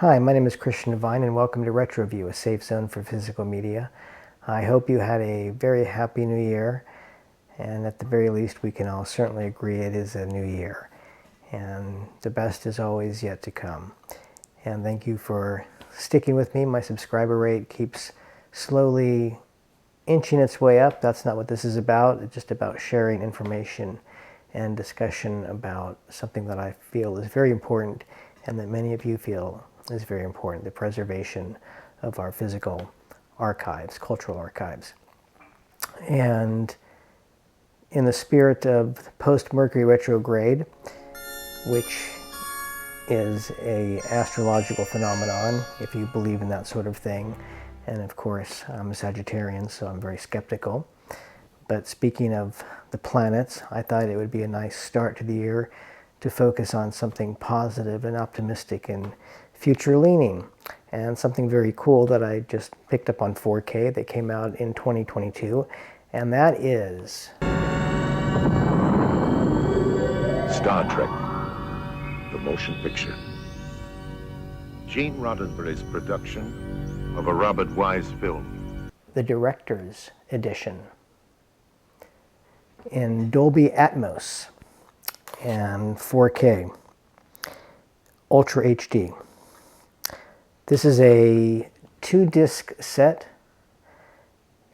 Hi, my name is Christian Devine and welcome to RetroView, a safe zone for physical media. I hope you had a very happy new year, and at the very least we can all certainly agree it is a new year. And the best is always yet to come. And thank you for sticking with me. My subscriber rate keeps slowly inching its way up. That's not what this is about. It's just about sharing information and discussion about something that I feel is very important and that many of you feel is very important, the preservation of our physical archives, cultural archives. And in the spirit of post-Mercury retrograde, which is an astrological phenomenon, if you believe in that sort of thing, and of course I'm a Sagittarian, so I'm very skeptical. But speaking of the planets, I thought it would be a nice start to the year to focus on something positive and optimistic and future-leaning, and something very cool that I just picked up on 4K that came out in 2022, and that is Star Trek, the motion picture. Gene Roddenberry's production of a Robert Wise film. The director's edition in Dolby Atmos and 4K, Ultra HD. This is a 2-disc set,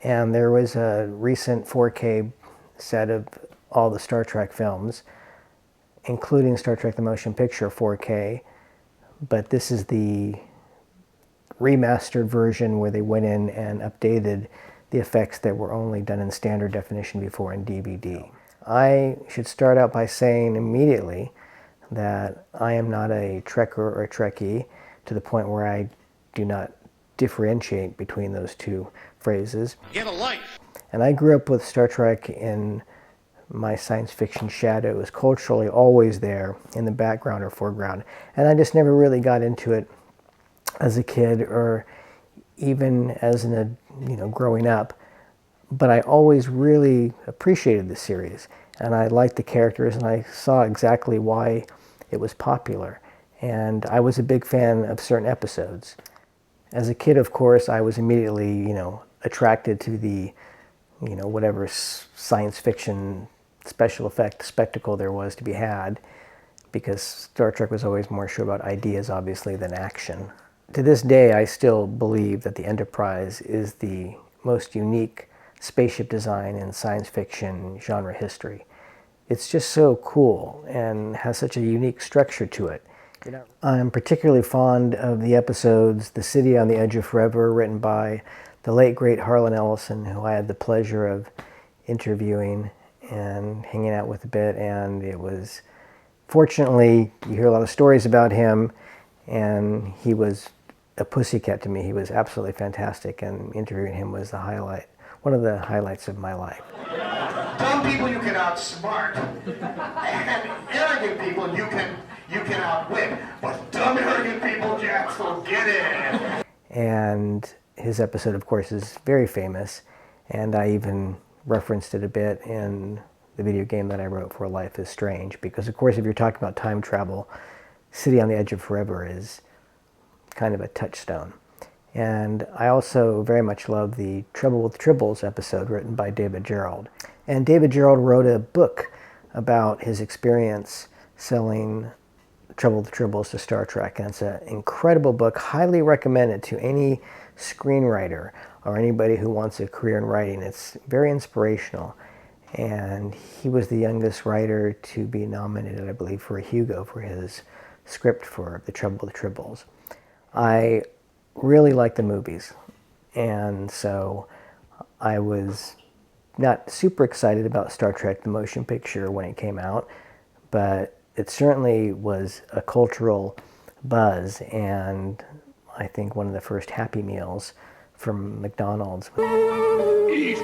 and there was a recent 4K set of all the Star Trek films, including Star Trek the Motion Picture 4K, but this is the remastered version where they went in and updated the effects that were only done in standard definition before in DVD. I should start out by saying immediately that I am not a Trekker or a Trekkie, to the point where I do not differentiate between those two phrases. Get a life! And I grew up with Star Trek in my science fiction shadow. It was culturally always there in the background or foreground. And I just never really got into it as a kid or even as growing up. But I always really appreciated the series. And I liked the characters, and I saw exactly why it was popular. And I was a big fan of certain episodes. As a kid, of course, I was immediately, attracted to the, whatever science fiction special effect spectacle there was to be had, because Star Trek was always more sure about ideas, obviously, than action. To this day, I still believe that the Enterprise is the most unique spaceship design in science fiction genre history. It's just so cool and has such a unique structure to it. I'm particularly fond of the episodes The City on the Edge of Forever, written by the late great Harlan Ellison, who I had the pleasure of interviewing and hanging out with a bit. And it was, fortunately, you hear a lot of stories about him, and he was a pussycat to me. He was absolutely fantastic, and interviewing him was one of the highlights of my life. Dumb people you can outsmart, and arrogant people you can outwit, but dumb arrogant people, Jax, will get in. And his episode, of course, is very famous, and I even referenced it a bit in the video game that I wrote for Life is Strange, because, of course, if you're talking about time travel, City on the Edge of Forever is kind of a touchstone. And I also very much love the Trouble with Tribbles episode written by David Gerrold. And David Gerrold wrote a book about his experience selling Trouble with Tribbles to Star Trek. And it's an incredible book, highly recommended to any screenwriter or anybody who wants a career in writing. It's very inspirational. And he was the youngest writer to be nominated, I believe, for a Hugo for his script for The Trouble with Tribbles. I really like the movies, and so I was not super excited about Star Trek the Motion Picture when it came out, but it certainly was a cultural buzz, and I think one of the first Happy Meals from McDonald's. Oh, he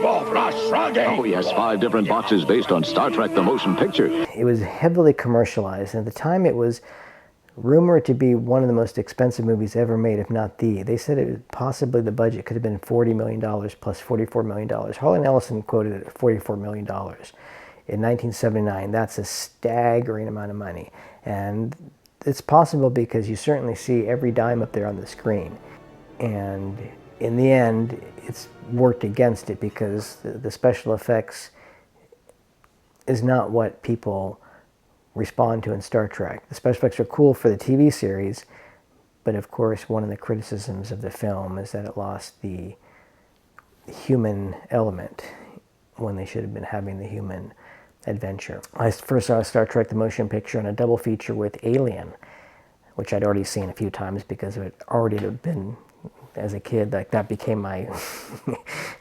has 5 different boxes based on Star Trek the Motion Picture. It was heavily commercialized, and at the time it was rumored to be one of the most expensive movies ever made, if not the. They said possibly the budget could have been $40 million plus $44 million. Harlan Ellison quoted it at $44 million. In 1979, that's a staggering amount of money. And it's possible because you certainly see every dime up there on the screen. And in the end, it's worked against it because the special effects is not what people respond to in Star Trek. The special effects are cool for the TV series, but of course one of the criticisms of the film is that it lost the human element when they should have been having the human adventure. I first saw Star Trek the motion picture on a double feature with Alien, which I'd already seen a few times because it already had been, as a kid, like that became my,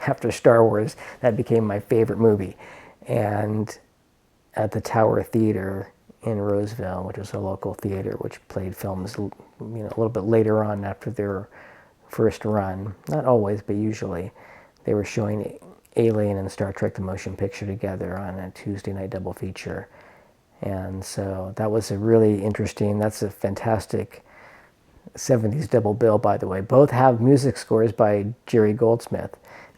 after Star Wars, that became my favorite movie. And at the Tower Theater in Roseville, which was a local theater which played films, you know, a little bit later on after their first run, not always, but usually, they were showing Alien and Star Trek the motion picture together on a Tuesday night double feature. And so that was a really interesting, that's a fantastic 70s double bill, by the way. Both have music scores by Jerry Goldsmith,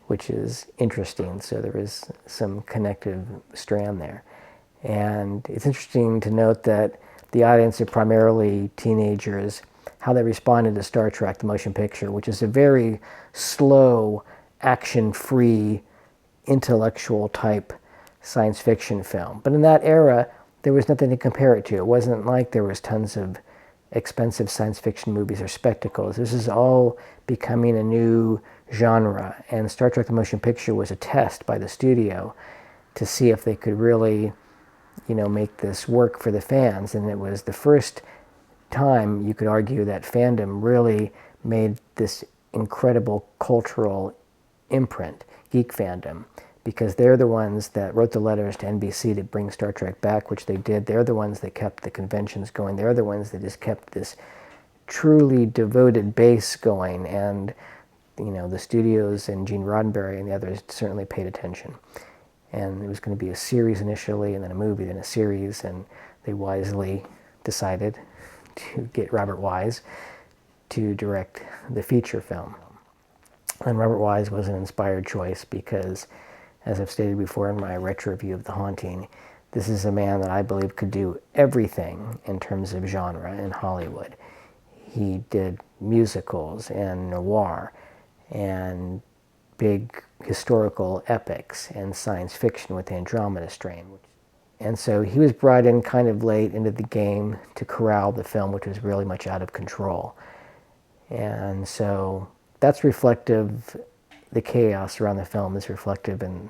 which is interesting. So there is some connective strand there. And it's interesting to note that the audience are primarily teenagers, how they responded to Star Trek the motion picture, which is a very slow, action-free, intellectual type science fiction film. But in that era, there was nothing to compare it to. It wasn't like there was tons of expensive science fiction movies or spectacles. This is all becoming a new genre, and Star Trek the motion picture was a test by the studio to see if they could really, you know, make this work for the fans. And it was the first time you could argue that fandom really made this incredible cultural imprint, geek fandom, because they're the ones that wrote the letters to NBC to bring Star Trek back, which they did. They're the ones that kept the conventions going. They're the ones that just kept this truly devoted base going. And, you know, the studios and Gene Roddenberry and the others certainly paid attention. And it was going to be a series initially, and then a movie, then a series, and they wisely decided to get Robert Wise to direct the feature film. And Robert Wise was an inspired choice because, as I've stated before in my retro review of The Haunting, this is a man that I believe could do everything in terms of genre in Hollywood. He did musicals and noir and big historical epics and science fiction with the Andromeda Strain. And so he was brought in kind of late into the game to corral the film, which was really much out of control. And so that's reflective, the chaos around the film is reflective in,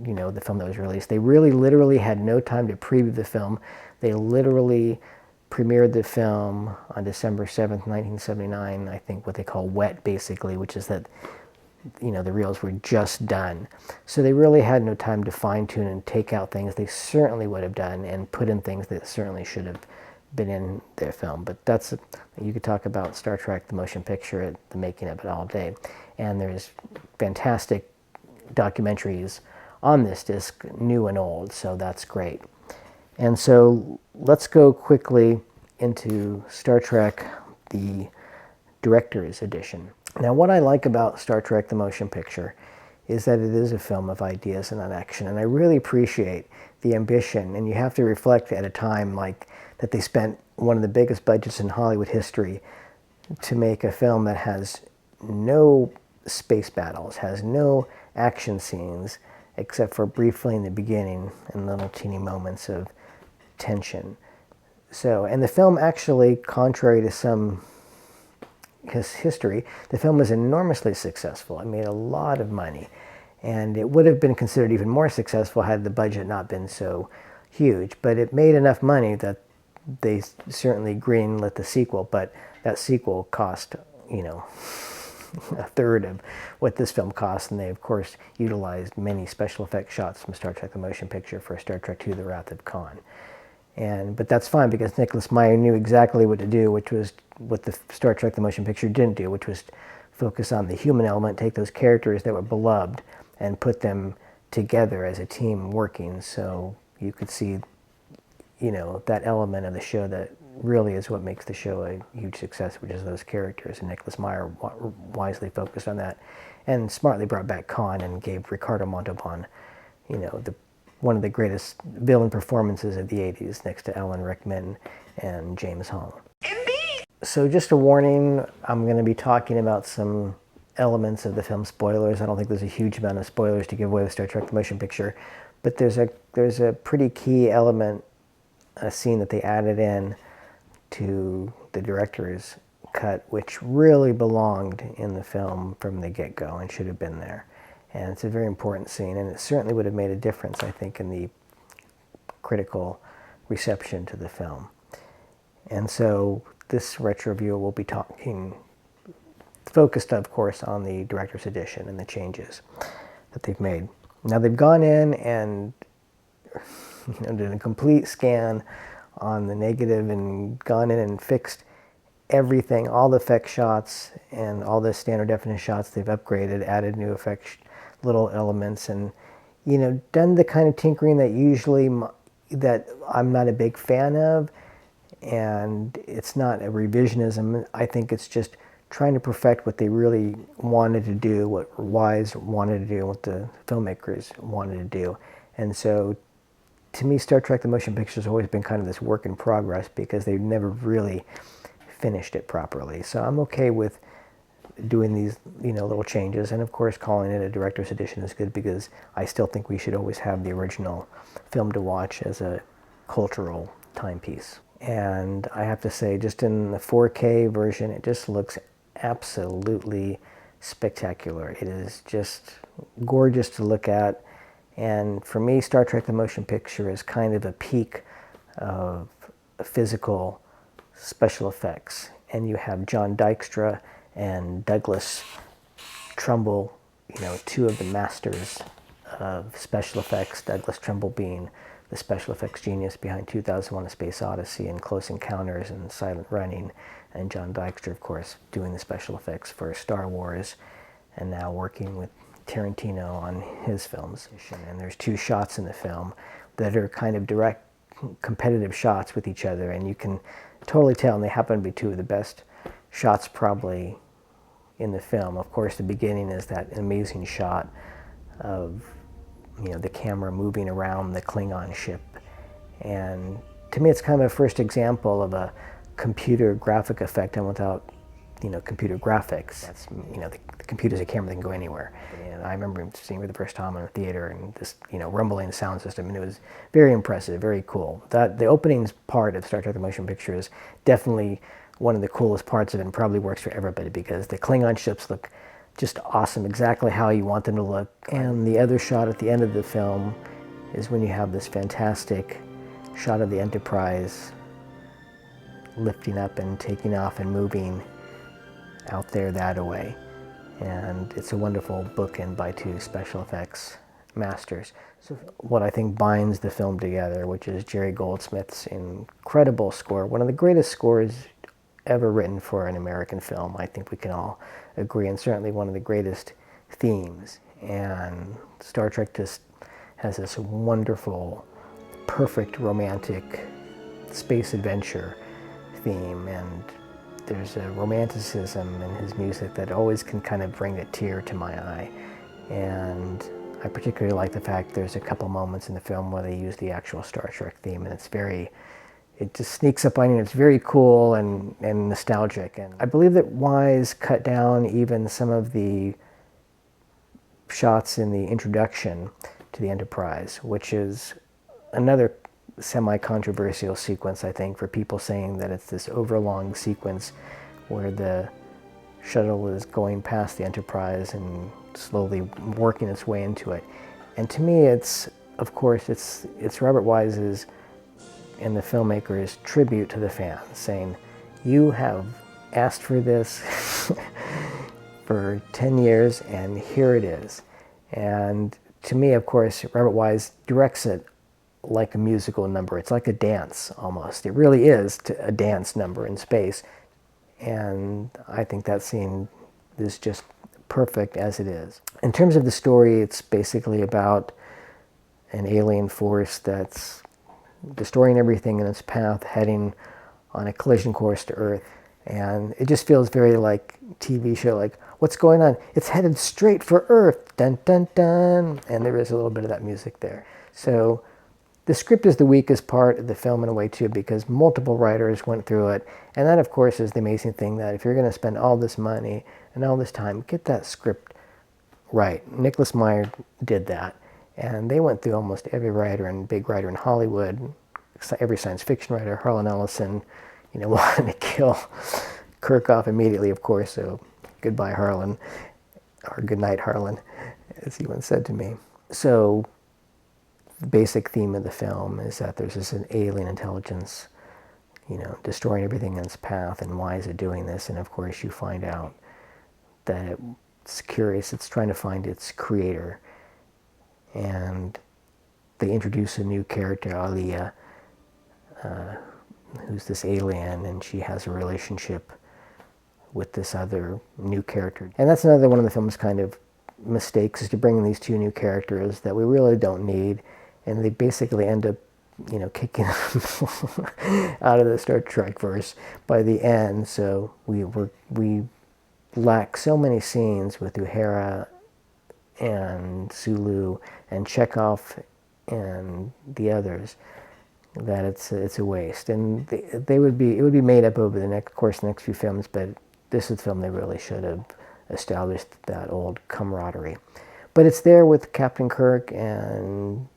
you know, the film that was released. They really literally had no time to preview the film. They literally premiered the film on December 7th, 1979, I think what they call wet, basically, which is that, you know, the reels were just done. So they really had no time to fine-tune and take out things they certainly would have done and put in things that certainly should have been in their film. But that's, you could talk about Star Trek the motion picture, the making of it all day. And there's fantastic documentaries on this disc, new and old, so that's great. And so let's go quickly into Star Trek, the Director's Edition. Now, what I like about Star Trek the motion picture is that it is a film of ideas and not action, and I really appreciate the ambition. And you have to reflect at a time like that they spent one of the biggest budgets in Hollywood history to make a film that has no space battles, has no action scenes, except for briefly in the beginning and little teeny moments of tension. So, and the film actually, contrary to some history, the film was enormously successful. It made a lot of money, and it would have been considered even more successful had the budget not been so huge. But it made enough money that they certainly greenlit the sequel, but that sequel cost, you know, a third of what this film cost, and they of course utilized many special effects shots from Star Trek the motion picture for Star Trek II: The Wrath of Khan. But that's fine because Nicholas Meyer knew exactly what to do, which was what the Star Trek the motion picture didn't do, which was focus on the human element, take those characters that were beloved and put them together as a team working. So you could see, you know, that element of the show that really is what makes the show a huge success, which is those characters. And Nicholas Meyer wisely focused on that and smartly brought back Khan and gave Ricardo Montalban, you know, the one of the greatest villain performances of the 80s, next to Alan Rickman and James Hong. Indeed! So just a warning, I'm going to be talking about some elements of the film spoilers. I don't think there's a huge amount of spoilers to give away with Star Trek the Motion Picture, but there's a pretty key element, a scene that they added in to the director's cut, which really belonged in the film from the get-go and should have been there. And it's a very important scene, and it certainly would have made a difference, I think, in the critical reception to the film. And so this retro review will be talking, focused, of course, on the director's edition and the changes that they've made. Now, they've gone in and did a complete scan on the negative and gone in and fixed everything, all the effect shots and all the standard definition shots. They've upgraded, added new effect little elements, and done the kind of tinkering that I'm not a big fan of. And it's not a revisionism. I think it's just trying to perfect what they really wanted to do, what Wise wanted to do, and what the filmmakers wanted to do. And so, to me, Star Trek the Motion Picture has always been kind of this work in progress because they've never really finished it properly. So I'm okay with doing these, little changes. And of course, calling it a director's edition is good because I still think we should always have the original film to watch as a cultural timepiece. And I have to say, just in the 4K version, it just looks absolutely spectacular. It is just gorgeous to look at. And for me, Star Trek the Motion Picture is kind of a peak of physical special effects. And you have John Dykstra and Douglas Trumbull, two of the masters of special effects, Douglas Trumbull being the special effects genius behind 2001: A Space Odyssey and Close Encounters and Silent Running, and John Dykstra, of course, doing the special effects for Star Wars, and now working with Tarantino on his films. And there's two shots in the film that are kind of direct competitive shots with each other, and you can totally tell, and they happen to be two of the best shots probably in the film. Of course, the beginning is that amazing shot of the camera moving around the Klingon ship, and to me it's kind of a first example of a computer graphic effect and without computer graphics. That's the computer's a camera that can go anywhere. And I remember seeing it for the first time in a theater, and this rumbling sound system, and it was very impressive, very cool. That the opening part of Star Trek the Motion Picture is definitely one of the coolest parts of it, and probably works for everybody because the Klingon ships look just awesome, exactly how you want them to look. And the other shot at the end of the film is when you have this fantastic shot of the Enterprise lifting up and taking off and moving out there that away. And it's a wonderful bookend by two special effects masters. So what I think binds the film together, which is Jerry Goldsmith's incredible score, one of the greatest scores ever written for an American film, I think we can all agree, and certainly one of the greatest themes. And Star Trek just has this wonderful, perfect, romantic space adventure theme, and there's a romanticism in his music that always can kind of bring a tear to my eye. And I particularly like the fact there's a couple moments in the film where they use the actual Star Trek theme, and it just sneaks up on you. It's very cool and nostalgic. And I believe that Wise cut down even some of the shots in the introduction to the Enterprise, which is another semi-controversial sequence, I think, for people saying that it's this overlong sequence where the shuttle is going past the Enterprise and slowly working its way into it. And to me, it's Robert Wise's and the filmmaker's tribute to the fans, saying, you have asked for this for 10 years, and here it is. And to me, of course, Robert Wise directs it like a musical number. It's like a dance, almost. It really is a dance number in space. And I think that scene is just perfect as it is. In terms of the story, it's basically about an alien force that's destroying everything in its path, heading on a collision course to Earth. And it just feels very like TV show, like, what's going on? It's headed straight for Earth, dun dun dun. And there is a little bit of that music there. So the script is the weakest part of the film in a way too, because multiple writers went through it. And that, of course, is the amazing thing, that if you're going to spend all this money and all this time, get that script right. Nicholas Meyer did that. And they went through almost every writer and big writer in Hollywood, every science fiction writer. Harlan Ellison, wanted to kill Kirk off immediately, of course. So goodbye, Harlan, or good night, Harlan, as he once said to me. So the basic theme of the film is that there's this an alien intelligence, destroying everything in its path, and why is it doing this? And of course, you find out that it's curious. It's trying to find its creator. And they introduce a new character, Aliyah, who's this alien, and she has a relationship with this other new character. And that's another one of the film's kind of mistakes, is to bring in these two new characters that we really don't need, and they basically end up, kicking them out of the Star Trek verse by the end. So we lack so many scenes with Uhura and Sulu and Chekhov and the others that it's a waste. And it would be made up over the next few films, but this is the film they really should have established that old camaraderie. But it's there with Captain Kirk and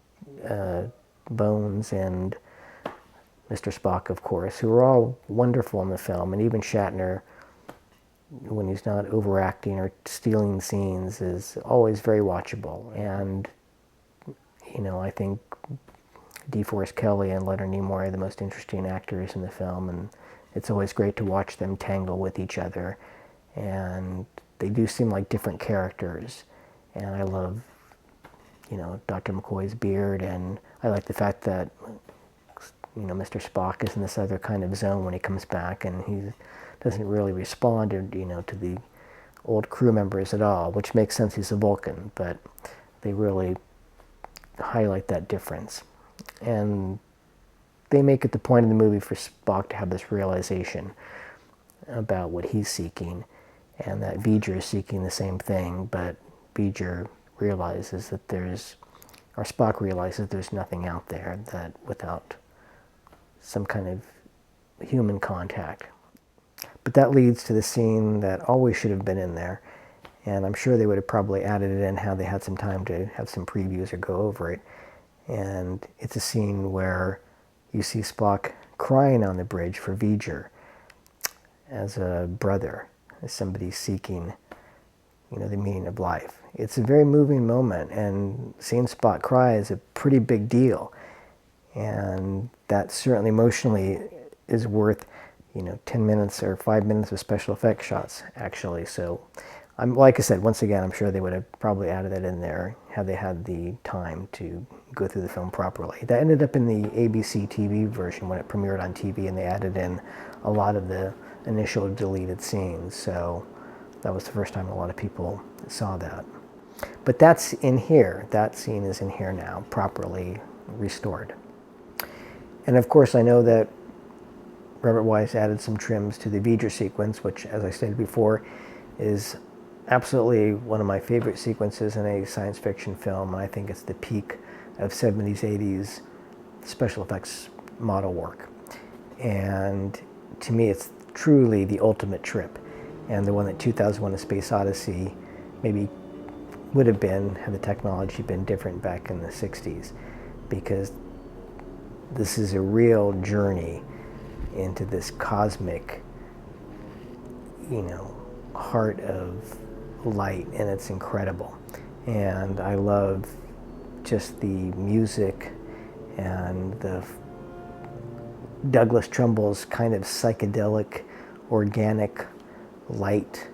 Bones and Mr. Spock, of course, who are all wonderful in the film, and even Shatner, when he's not overacting or stealing scenes, is always very watchable. And I think DeForest Kelley and Leonard Nimoy are the most interesting actors in the film, and it's always great to watch them tangle with each other. And they do seem like different characters, and I love Dr. McCoy's beard, and I like the fact that Mr. Spock is in this other kind of zone when he comes back, and he doesn't really respond to the old crew members at all, which makes sense, he's a Vulcan, but they really highlight that difference. And they make it the point in the movie for Spock to have this realization about what he's seeking, and that V'ger is seeking the same thing, but V'ger realizes that Spock realizes there's nothing out there that without some kind of human contact. But that leads to the scene that always should have been in there, and I'm sure they would have probably added it in had they had some time to have some previews or go over it. And it's a scene where you see Spock crying on the bridge for V'ger as a brother, as somebody seeking, the meaning of life. It's a very moving moment, and seeing Spock cry is a pretty big deal. And that certainly emotionally is worth 10 minutes or 5 minutes of special effects shots, actually. So, like I said, once again, I'm sure they would have probably added that in there had they had the time to go through the film properly. That ended up in the ABC TV version when it premiered on TV, and they added in a lot of the initial deleted scenes. So that was the first time a lot of people saw that. But that's in here. That scene is in here now, properly restored. And of course, I know that Robert Wise added some trims to the V'ger sequence, which, as I stated before, is absolutely one of my favorite sequences in a science fiction film. I think it's the peak of 70s, 80s special effects model work. And to me, it's truly the ultimate trip, and the one that 2001: A Space Odyssey maybe would have been had the technology been different back in the 60s, because this is a real journey into this cosmic, heart of light, and it's incredible. And I love just the music and the Douglas Trumbull's kind of psychedelic, organic light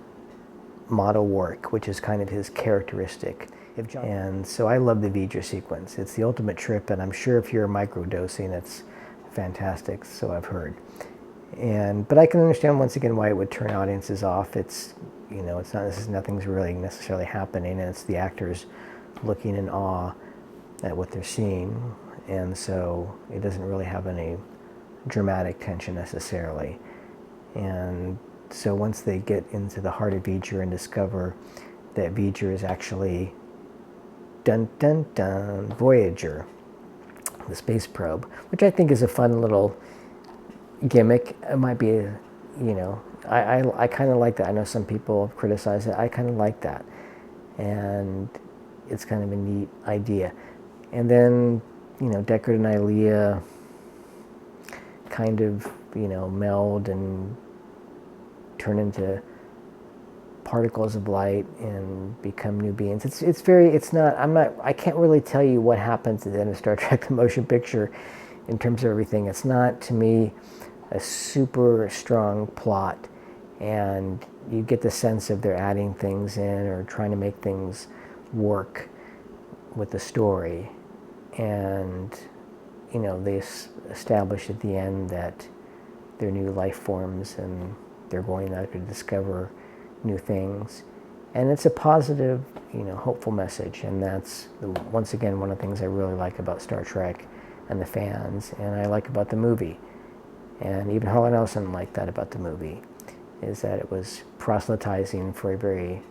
model work, which is kind of his characteristic. And so I love the V'ger sequence. It's the ultimate trip, and I'm sure if you're microdosing, it's fantastic, so I've heard. But I can understand once again why it would turn audiences off. It's, nothing's really necessarily happening, and it's the actors looking in awe at what they're seeing, and so it doesn't really have any dramatic tension necessarily. And so once they get into the heart of V'ger and discover that V'ger is actually dun dun dun Voyager, the space probe, which I think is a fun little gimmick. It might be, I kind of like that. I know some people criticize it. I kind of like that. And it's kind of a neat idea. And then, Deckard and Ilea kind of, meld and turn into particles of light and become new beings. I can't really tell you what happens at the end of Star Trek the Motion Picture in terms of everything. It's not, to me, a super strong plot, and you get the sense of they're adding things in or trying to make things work with the story. And, they establish at the end that they're new life forms and they're going out to discover new things. And it's a positive, hopeful message. And that's, once again, one of the things I really like about Star Trek and the fans, and I like about the movie. And even Harlan Ellison liked that about the movie, is that it was proselytizing for a very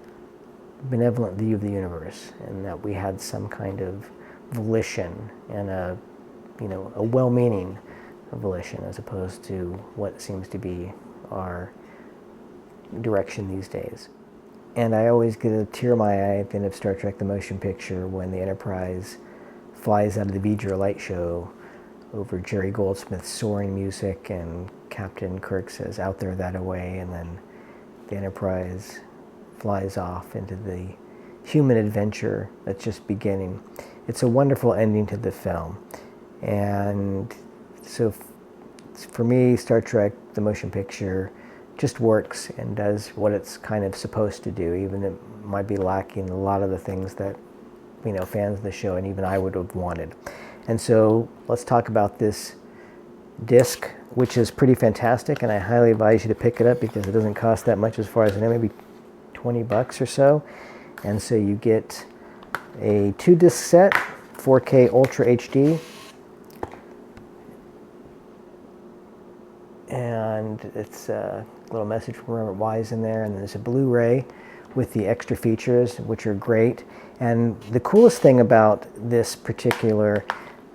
benevolent view of the universe, and that we had some kind of volition and a well-meaning volition, as opposed to what seems to be our direction these days. And I always get a tear in my eye at the end of Star Trek the Motion Picture when the Enterprise flies out of the V'ger light show over Jerry Goldsmith's soaring music, and Captain Kirk says, "Out there that-a-way," and then the Enterprise flies off into the human adventure that's just beginning. It's a wonderful ending to the film. And so for me, Star Trek the Motion Picture just works and does what it's kind of supposed to do, even it might be lacking a lot of the things that fans of the show and even I would have wanted. And so let's talk about this disc, which is pretty fantastic, and I highly advise you to pick it up because it doesn't cost that much, as far as I know, maybe $20 or so. And so you get a 2-disc set, 4K Ultra HD, and it's a little message from Robert Wise in there, and there's a Blu-ray with the extra features, which are great. And the coolest thing about this particular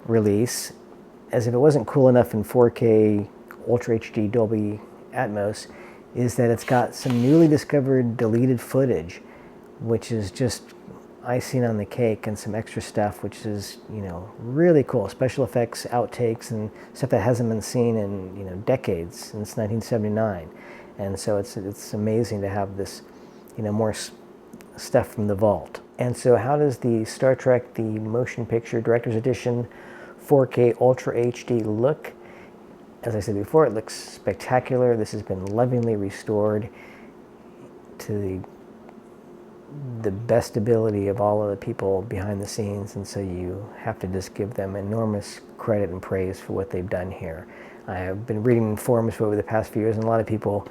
release, as if it wasn't cool enough in 4K Ultra HD Dolby Atmos, is that it's got some newly discovered deleted footage, which is just icing on the cake, and some extra stuff, which is, really cool. Special effects, outtakes, and stuff that hasn't been seen in, decades, since 1979. And so it's amazing to have this, more stuff from the vault. And so how does the Star Trek the Motion Picture Director's Edition 4K Ultra HD look? As I said before, it looks spectacular. This has been lovingly restored to the best ability of all of the people behind the scenes, and so you have to just give them enormous credit and praise for what they've done here. I have been reading forums for over the past few years, and a lot of people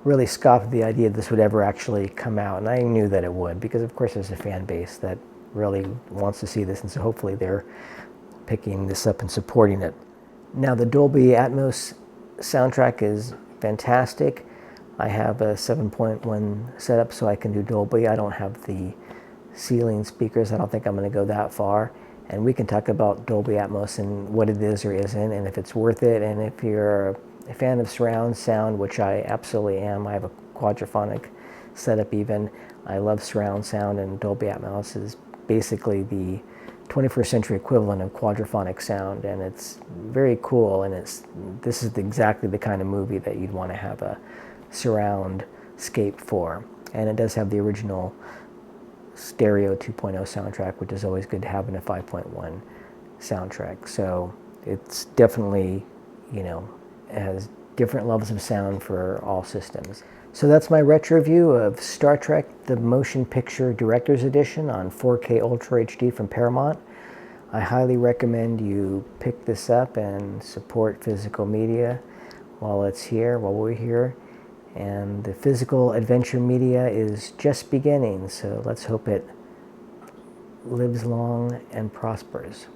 really scoffed at the idea that this would ever actually come out, and I knew that it would, because of course there's a fan base that really wants to see this, and so hopefully they're picking this up and supporting it. Now, the Dolby Atmos soundtrack is fantastic. I have a 7.1 setup, so I can do Dolby. I don't have the ceiling speakers. I don't think I'm going to go that far. And we can talk about Dolby Atmos and what it is or isn't, and if it's worth it. And if you're a fan of surround sound, which I absolutely am, I have a quadraphonic setup even. I love surround sound, and Dolby Atmos is basically the 21st century equivalent of quadraphonic sound, and it's very cool. And this is exactly the kind of movie that you'd want to have a surround scape for. And it does have the original stereo 2.0 soundtrack, which is always good to have in a 5.1 soundtrack. So it's definitely, has different levels of sound for all systems. So that's my retro view of Star Trek the Motion Picture Director's Edition on 4K Ultra HD from Paramount. I highly recommend you pick this up and support physical media while we're here. And the physical adventure media is just beginning, so let's hope it lives long and prospers.